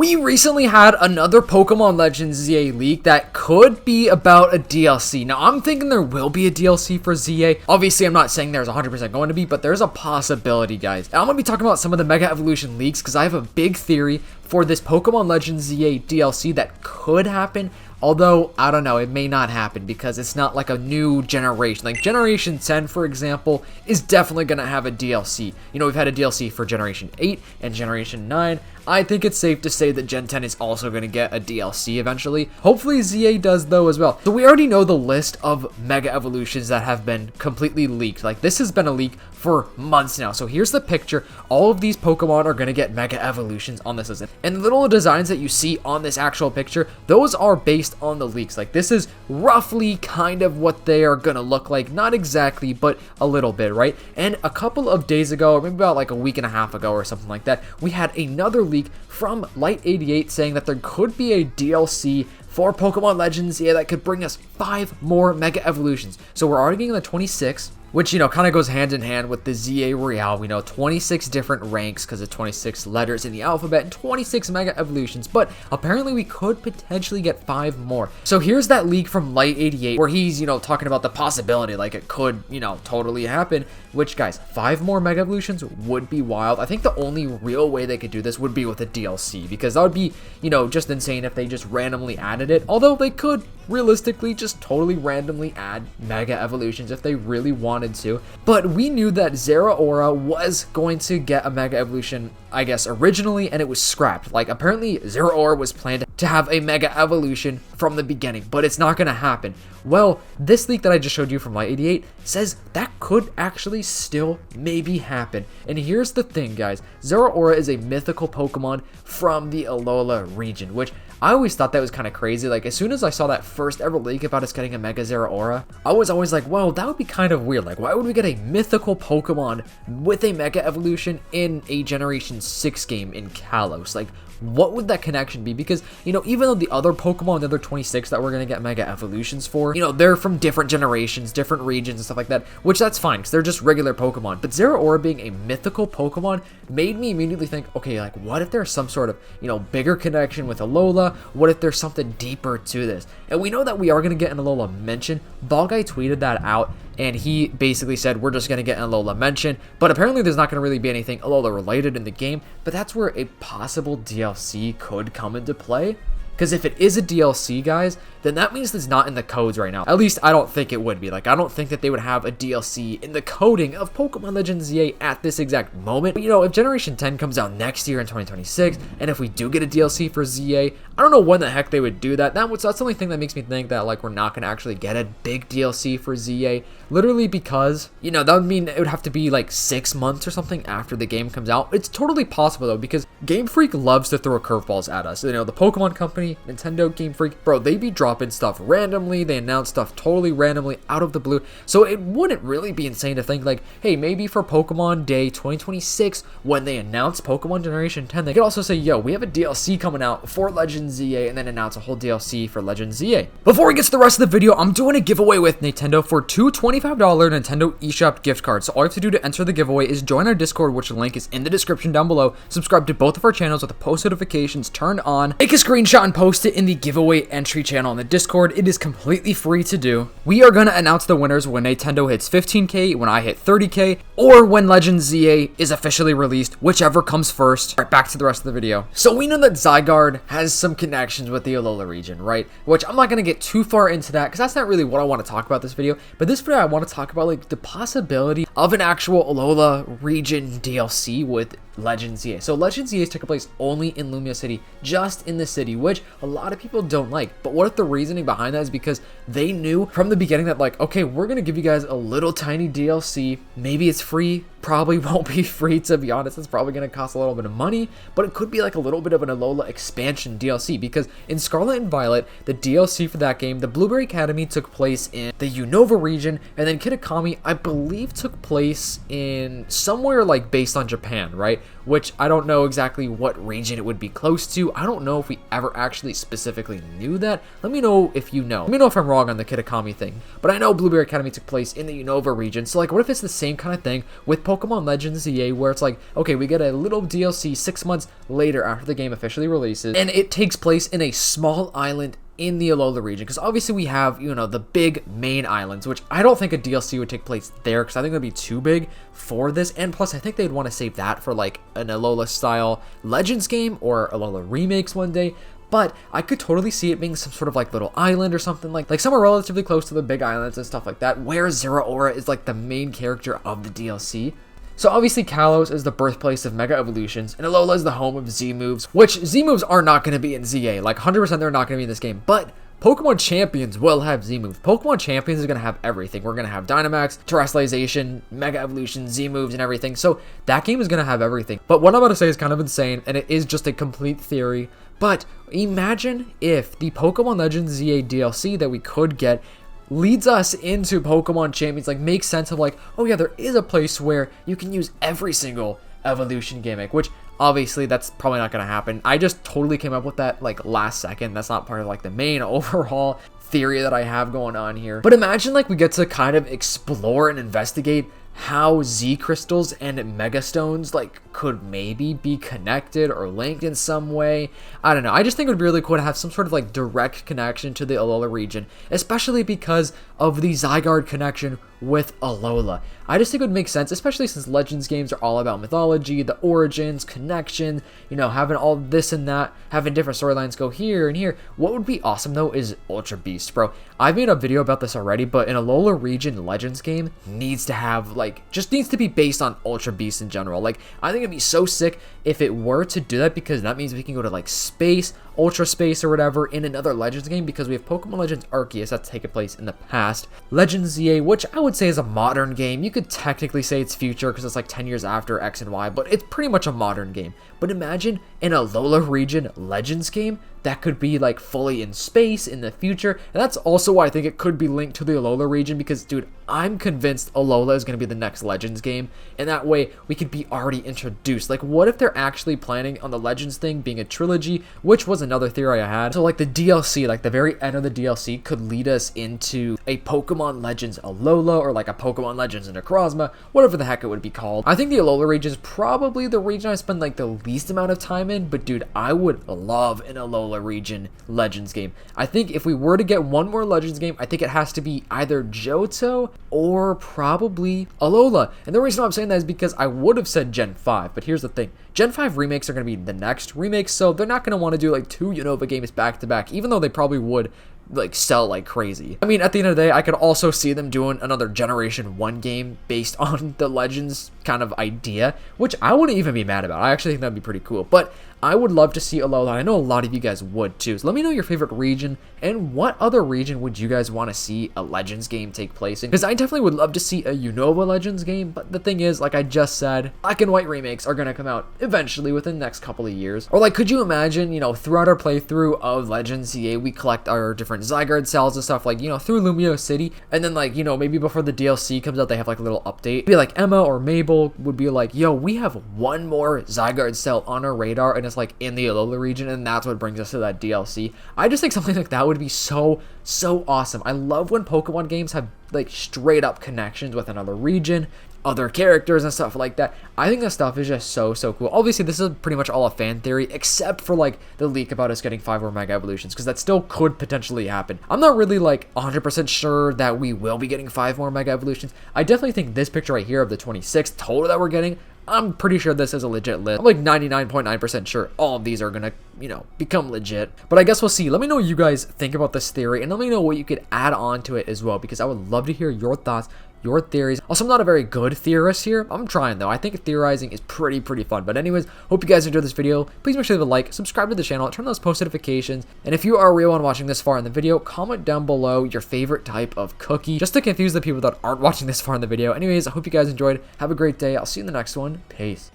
We recently had another Pokemon Legends ZA leak that could be about a DLC. Now, I'm thinking there will be a DLC for ZA. Obviously, I'm not saying there's 100% going to be, but there's a possibility, guys. And I'm going to be talking about some of the Mega Evolution leaks because I have a big theory for this Pokemon Legends ZA DLC that could happen. Although, I don't know, it may not happen because it's not like a new generation. Like, Generation 10, for example, is definitely going to have a DLC. You know, we've had a DLC for Generation 8 and Generation 9. I think it's safe to say that Gen 10 is also going to get a DLC eventually. Hopefully, ZA does, though, as well. So, we already know the list of Mega Evolutions that have been completely leaked. Like, this has been a leak for months now. So, here's the picture. All of these Pokemon are going to get Mega Evolutions on this list. And the little designs that you see on this actual picture, those are based on the leaks. Like, this is roughly kind of what they are gonna look like, not exactly, but a little bit, right? And a couple of days ago, or maybe about like a week and a half ago or something like that, we had another leak from Light88 saying that there could be a DLC for Pokemon Legends that could bring us 5 more Mega Evolutions. So we're already getting the 26, which, you know, kind of goes hand in hand with the ZA Royale. We know 26 different ranks because of 26 letters in the alphabet and 26 Mega Evolutions, but apparently we could potentially get 5 more. So here's that leak from Light88 where he's, you know, talking about the possibility, like it could, you know, totally happen, which, guys, 5 more Mega Evolutions would be wild. I think the only real way they could do this would be with a DLC because that would be, you know, just insane if they just randomly added it, although they could realistically just totally randomly add Mega Evolutions if they really wanted to. But we knew that Zeraora was going to get a Mega Evolution, I guess, originally, and it was scrapped. Like, apparently Zeraora was planned to have a Mega Evolution from the beginning, but it's not going to happen. Well, this leak that I just showed you from Light88 says that could actually still maybe happen. And here's the thing, guys. Zeraora is a mythical Pokemon from the Alola region, which I always thought that was kind of crazy. Like, as soon as I saw that first ever leak about us getting a Mega Zeraora, I was always like, well, that would be kind of weird. Like, why would we get a mythical Pokemon with a Mega Evolution in a Generation 6 game in Kalos? Like, what would that connection be? Because, you know, even though the other Pokemon, the other 26 that we're going to get Mega Evolutions for, you know, they're from different generations, different regions and stuff like that, which that's fine because they're just regular Pokemon. But Zeraora being a mythical Pokemon made me immediately think, okay, like, what if there's some sort of, you know, bigger connection with Alola? What if there's something deeper to this? And we know that we are going to get an Alola mention. Ball Guy tweeted that out, and he basically said, we're just going to get an Alola mention, but apparently there's not going to really be anything Alola related in the game, but that's where a possible DLC could come into play. Because if it is a DLC, guys, then that means it's not in the codes right now. At least I don't think it would be. Like, I don't think that they would have a DLC in the coding of Pokemon Legends ZA at this exact moment. But, you know, if Generation 10 comes out next year in 2026, and if we do get a DLC for ZA, I don't know when the heck they would do that. That's the only thing that makes me think that, like, we're not going to actually get a big DLC for ZA. Literally because, you know, that would mean it would have to be, like, 6 months or something after the game comes out. It's totally possible, though, because Game Freak loves to throw curveballs at us. You know, the Pokemon Company, Nintendo, Game Freak, bro, they be dropping stuff randomly. They announce stuff totally randomly out of the blue. So it wouldn't really be insane to think like, hey, maybe for Pokemon Day 2026, when they announce Pokemon Generation 10, they could also say, yo, we have a DLC coming out for Legends ZA, and then announce a whole DLC for Legends ZA. Before we get to the rest of the video, I'm doing a giveaway with Nintendo for 2 $25 Nintendo eShop gift cards. So all you have to do to enter the giveaway is join our Discord, which the link is in the description down below. Subscribe to both of our channels with the post notifications turned on. Take a screenshot and post it in the giveaway entry channel on the Discord. It is completely free to do. We are going to announce the winners when Nintendo hits 15K, when I hit 30K, or when Legends ZA is officially released, whichever comes first. All right, back to the rest of the video. So we know that Zygarde has some connections with the Alola region, right? Which I'm not going to get too far into that because that's not really what I want to talk about this video. But this video, I want to talk about like the possibility of an actual Alola region DLC with Legends ZA. So Legends ZA took place only in Lumia City, just in the city, which a lot of people don't like. But what if the reasoning behind that is because they knew from the beginning that like, okay, we're going to give you guys a little tiny DLC. Maybe it's free. Probably won't be free, to be honest. It's probably going to cost a little bit of money, but it could be like a little bit of an Alola expansion DLC because in Scarlet and Violet, the DLC for that game, the Blueberry Academy took place in the Unova region, and then Kitakami, I believe, took place in somewhere like based on Japan, right? Which I don't know exactly what region it would be close to. I don't know if we ever actually specifically knew that. Let me know if you know. Let me know if I'm wrong on the Kitakami thing. But I know Blueberry Academy took place in the Unova region. So like, what if it's the same kind of thing with Pokemon Pokemon Legends ZA where it's like, okay, we get a little DLC 6 months later after the game officially releases, and it takes place in a small island in the Alola region, because obviously we have, you know, the big main islands, which I don't think a DLC would take place there, because I think that'd be too big for this, and plus I think they'd want to save that for like an Alola style Legends game or Alola remakes one day. But I could totally see it being some sort of like little island or something like somewhere relatively close to the big islands and stuff like that, where Zeraora is like the main character of the DLC. So obviously Kalos is the birthplace of Mega Evolutions, and Alola is the home of Z-moves, which Z-moves are not going to be in ZA. Like 100% they're not going to be in this game, but Pokemon Champions will have Z-moves. Pokemon Champions is going to have everything. We're going to have Dynamax, Terrestrialization, Mega Evolution, Z-moves, and everything. So that game is going to have everything. But what I'm about to say is kind of insane, and it is just a complete theory. But imagine if the Pokemon Legends ZA DLC that we could get leads us into Pokemon Champions, like makes sense of like, oh yeah, there is a place where you can use every single evolution gimmick, which obviously that's probably not going to happen. I just totally came up with that like last second. That's not part of like the main overall theory that I have going on here. But imagine like we get to kind of explore and investigate how Z crystals and Mega Stones like could maybe be connected or linked in some way. I don't know. I just think it would be really cool to have some sort of like direct connection to the Alola region, especially because of the Zygarde connection with Alola. I just think it would make sense, especially since Legends games are all about mythology, the origins, connection, you know, having all this and that, having different storylines go here and here. What would be awesome though is Ultra Beast, bro. I've made a video about this already, but an Alola region Legends game needs to have like, just needs to be based on Ultra Beast in general. Like, I think it'd be so sick if it were to do that, because that means we can go to like space, Ultra Space or whatever in another Legends game, because we have Pokemon Legends Arceus that's taken place in the past. Legends ZA, which I would say is a modern game. You could technically say it's future because it's like 10 years after X and Y, but it's pretty much a modern game. But imagine an Alola region Legends game that could be like fully in space in the future. And that's also why I think it could be linked to the Alola region, because dude, I'm convinced Alola is going to be the next Legends game, and that way we could be already introduced. Like, what if they're actually planning on the Legends thing being a trilogy, which was another theory I had. So like the DLC, like the very end of the DLC could lead us into a Pokemon Legends Alola, or like a Pokemon Legends Necrozma, whatever the heck it would be called. I think the Alola region is probably the region I spend like the least amount of time in, but dude, I would love an Alola region Legends game. I think if we were to get one more Legends game, I think it has to be either Johto or probably Alola. And the reason I'm saying that is because I would have said Gen 5, but here's the thing. Gen 5 remakes are going to be the next remakes, so they're not going to want to do like 2 Unova games back to back, even though they probably would like sell like crazy. I mean, at the end of the day, I could also see them doing another Generation 1 game based on the Legends kind of idea, which I wouldn't even be mad about. I actually think that'd be pretty cool. But I would love to see Alola. I know a lot of you guys would too. So let me know your favorite region, and what other region would you guys want to see a Legends game take place in? Because I definitely would love to see a Unova Legends game, but the thing is, like I just said, Black and White remakes are going to come out eventually within the next couple of years. Or like, could you imagine, you know, throughout our playthrough of Legends ZA, we collect our different Zygarde cells and stuff, like, you know, through Lumio City, and then like, you know, maybe before the DLC comes out, they have like a little update. Be like Emma or Mabel would be like, yo, we have one more Zygarde cell on our radar, and it's like in the Alola region, and that's what brings us to that DLC. I just think something like that would be so awesome. I love when Pokemon games have like straight up connections with another region, other characters and stuff like that. I think that stuff is just so cool. Obviously, this is pretty much all a fan theory, except for like the leak about us getting 5 more Mega Evolutions, because that still could potentially happen. I'm not really like 100% sure that we will be getting 5 more Mega Evolutions. I definitely think this picture right here of the 26 total that we're getting, I'm pretty sure this is a legit list. I'm like 99.9% sure all of these are gonna, you know, become legit. But I guess we'll see. Let me know what you guys think about this theory, and let me know what you could add on to it as well, because I would love to hear your thoughts, your theories. Also, I'm not a very good theorist here. I'm trying though. I think theorizing is pretty fun. But anyways, hope you guys enjoyed this video. Please make sure to leave a like, subscribe to the channel, turn on those post notifications. And if you are real and watching this far in the video, comment down below your favorite type of cookie, just to confuse the people that aren't watching this far in the video. Anyways, I hope you guys enjoyed. Have a great day. I'll see you in the next one. Peace.